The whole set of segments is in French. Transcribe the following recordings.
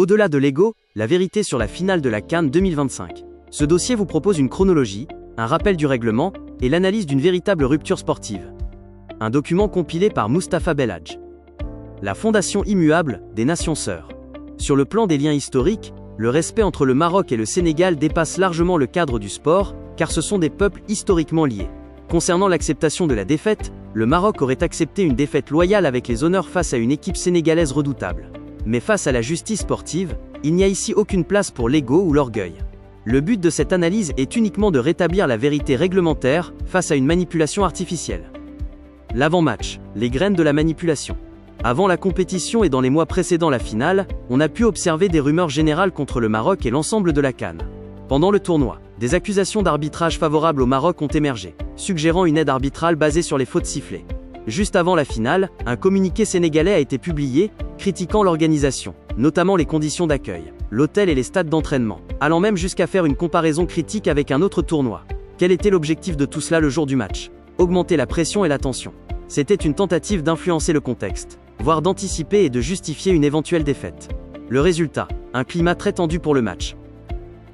Au-delà de l'ego, la vérité sur la finale de la CAN 2025. Ce dossier vous propose une chronologie, un rappel du règlement et l'analyse d'une véritable rupture sportive. Un document compilé par Mustapha Belhadj. La fondation immuable des Nations Sœurs. Sur le plan des liens historiques, le respect entre le Maroc et le Sénégal dépasse largement le cadre du sport, car ce sont des peuples historiquement liés. Concernant l'acceptation de la défaite, le Maroc aurait accepté une défaite loyale avec les honneurs face à une équipe sénégalaise redoutable. Mais face à la justice sportive, il n'y a ici aucune place pour l'ego ou l'orgueil. Le but de cette analyse est uniquement de rétablir la vérité réglementaire face à une manipulation artificielle. L'avant-match, les graines de la manipulation. Avant la compétition et dans les mois précédant la finale, on a pu observer des rumeurs générales contre le Maroc et l'ensemble de la CAN. Pendant le tournoi, des accusations d'arbitrage favorables au Maroc ont émergé, suggérant une aide arbitrale basée sur les fautes sifflées. Juste avant la finale, un communiqué sénégalais a été publié, critiquant l'organisation, notamment les conditions d'accueil, l'hôtel et les stades d'entraînement, allant même jusqu'à faire une comparaison critique avec un autre tournoi. Quel était l'objectif de tout cela le jour du match? Augmenter la pression et la tension. C'était une tentative d'influencer le contexte, voire d'anticiper et de justifier une éventuelle défaite. Le résultat, un climat très tendu pour le match.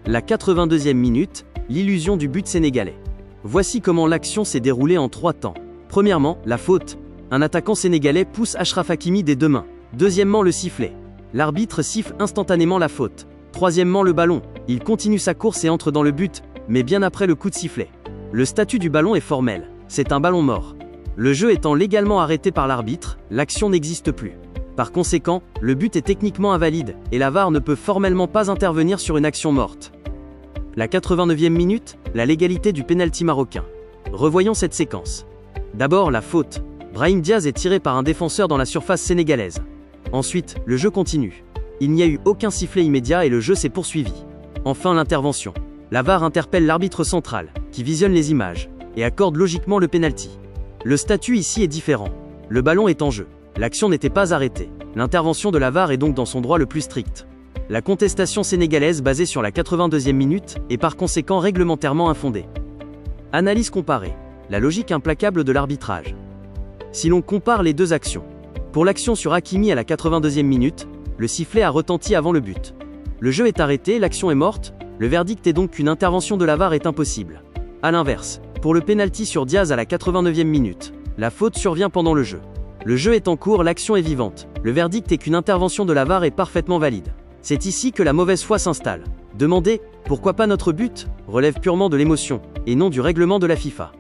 La 82e minute, l'illusion du but sénégalais. Voici comment l'action s'est déroulée en 3 temps. Premièrement, la faute. Un attaquant sénégalais pousse Achraf Hakimi des 2 mains. Deuxièmement, le sifflet. L'arbitre siffle instantanément la faute. Troisièmement, le ballon. Il continue sa course et entre dans le but, mais bien après le coup de sifflet. Le statut du ballon est formel. C'est un ballon mort. Le jeu étant légalement arrêté par l'arbitre, l'action n'existe plus. Par conséquent, le but est techniquement invalide, et la VAR ne peut formellement pas intervenir sur une action morte. La 89e minute, la légalité du pénalty marocain. Revoyons cette séquence. D'abord, la faute. Brahim Diaz est tiré par un défenseur dans la surface sénégalaise. Ensuite, le jeu continue. Il n'y a eu aucun sifflet immédiat et le jeu s'est poursuivi. Enfin, l'intervention. La VAR interpelle l'arbitre central, qui visionne les images, et accorde logiquement le pénalty. Le statut ici est différent. Le ballon est en jeu. L'action n'était pas arrêtée. L'intervention de la VAR est donc dans son droit le plus strict. La contestation sénégalaise basée sur la 82e minute est par conséquent réglementairement infondée. Analyse comparée. La logique implacable de l'arbitrage. Si l'on compare les deux actions. Pour l'action sur Hakimi à la 82e minute, le sifflet a retenti avant le but. Le jeu est arrêté, l'action est morte, le verdict est donc qu'une intervention de la VAR est impossible. A l'inverse, pour le pénalty sur Diaz à la 89e minute, la faute survient pendant le jeu. Le jeu est en cours, l'action est vivante. Le verdict est qu'une intervention de la VAR est parfaitement valide. C'est ici que la mauvaise foi s'installe. Demander « pourquoi pas notre but ?» relève purement de l'émotion, et non du règlement de la FIFA.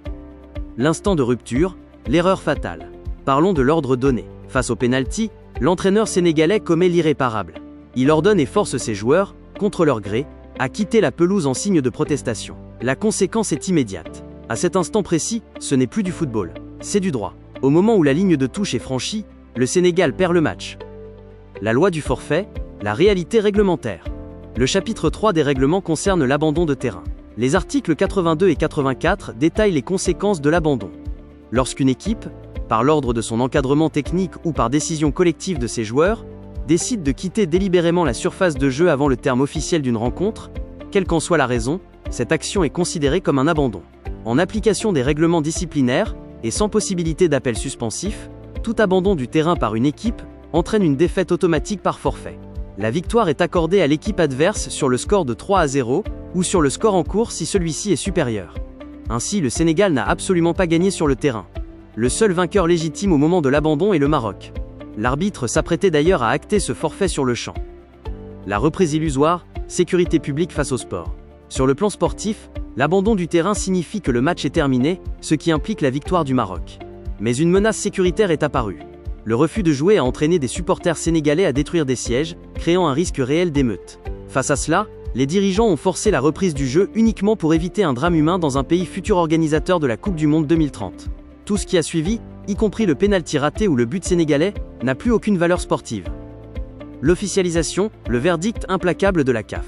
L'instant de rupture, l'erreur fatale. Parlons de l'ordre donné. Face au pénalty, l'entraîneur sénégalais commet l'irréparable. Il ordonne et force ses joueurs, contre leur gré, à quitter la pelouse en signe de protestation. La conséquence est immédiate. À cet instant précis, ce n'est plus du football, c'est du droit. Au moment où la ligne de touche est franchie, le Sénégal perd le match. La loi du forfait, la réalité réglementaire. Le chapitre 3 des règlements concerne l'abandon de terrain. Les articles 82 et 84 détaillent les conséquences de l'abandon. Lorsqu'une équipe, par l'ordre de son encadrement technique ou par décision collective de ses joueurs, décide de quitter délibérément la surface de jeu avant le terme officiel d'une rencontre, quelle qu'en soit la raison, cette action est considérée comme un abandon. En application des règlements disciplinaires, et sans possibilité d'appel suspensif, tout abandon du terrain par une équipe entraîne une défaite automatique par forfait. La victoire est accordée à l'équipe adverse sur le score de 3-0, ou sur le score en cours si celui-ci est supérieur. Ainsi, le Sénégal n'a absolument pas gagné sur le terrain. Le seul vainqueur légitime au moment de l'abandon est le Maroc. L'arbitre s'apprêtait d'ailleurs à acter ce forfait sur le champ. La reprise illusoire, sécurité publique face au sport. Sur le plan sportif, l'abandon du terrain signifie que le match est terminé, ce qui implique la victoire du Maroc. Mais une menace sécuritaire est apparue. Le refus de jouer a entraîné des supporters sénégalais à détruire des sièges, créant un risque réel d'émeute. Face à cela, les dirigeants ont forcé la reprise du jeu uniquement pour éviter un drame humain dans un pays futur organisateur de la Coupe du Monde 2030. Tout ce qui a suivi, y compris le pénalty raté ou le but sénégalais, n'a plus aucune valeur sportive. L'officialisation, le verdict implacable de la CAF.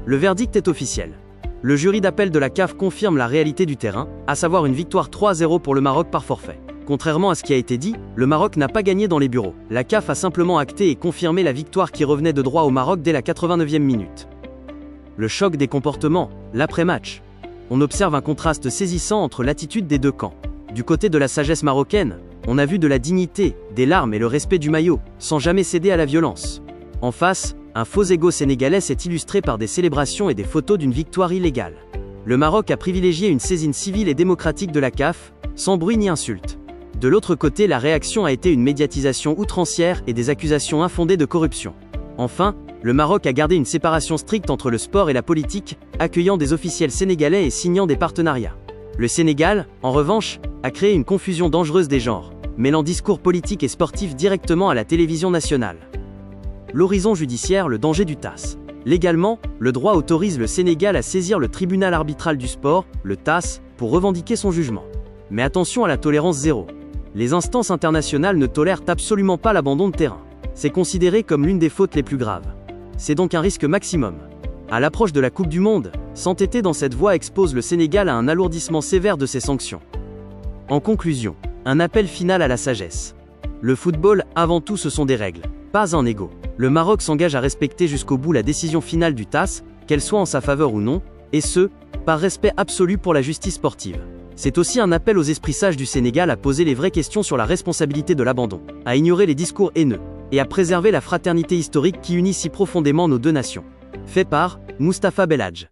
Le verdict est officiel. Le jury d'appel de la CAF confirme la réalité du terrain, à savoir une victoire 3-0 pour le Maroc par forfait. Contrairement à ce qui a été dit, le Maroc n'a pas gagné dans les bureaux. La CAF a simplement acté et confirmé la victoire qui revenait de droit au Maroc dès la 89e minute. Le choc des comportements, l'après-match. On observe un contraste saisissant entre l'attitude des deux camps. Du côté de la sagesse marocaine, on a vu de la dignité, des larmes et le respect du maillot, sans jamais céder à la violence. En face, Un faux ego sénégalais s'est illustré par des célébrations et des photos d'une victoire illégale. Le Maroc a privilégié une saisine civile et démocratique de la CAF, sans bruit ni insulte. De l'autre côté, la réaction a été une médiatisation outrancière et des accusations infondées de corruption. Enfin, le Maroc a gardé une séparation stricte entre le sport et la politique, accueillant des officiels sénégalais et signant des partenariats. Le Sénégal, en revanche, a créé une confusion dangereuse des genres, mêlant discours politique et sportif directement à la télévision nationale. L'horizon judiciaire, le danger du TAS. Légalement, le droit autorise le Sénégal à saisir le tribunal arbitral du sport, le TAS, pour revendiquer son jugement. Mais attention à la tolérance zéro. Les instances internationales ne tolèrent absolument pas l'abandon de terrain. C'est considéré comme l'une des fautes les plus graves. C'est donc un risque maximum. À l'approche de la Coupe du Monde, s'entêter dans cette voie expose le Sénégal à un alourdissement sévère de ses sanctions. En conclusion, un appel final à la sagesse. Le football, avant tout, ce sont des règles, pas un ego. Le Maroc s'engage à respecter jusqu'au bout la décision finale du TAS, qu'elle soit en sa faveur ou non, et ce, par respect absolu pour la justice sportive. C'est aussi un appel aux esprits sages du Sénégal à poser les vraies questions sur la responsabilité de l'abandon, à ignorer les discours haineux, et à préserver la fraternité historique qui unit si profondément nos deux nations. Fait par Mustapha Belhadj.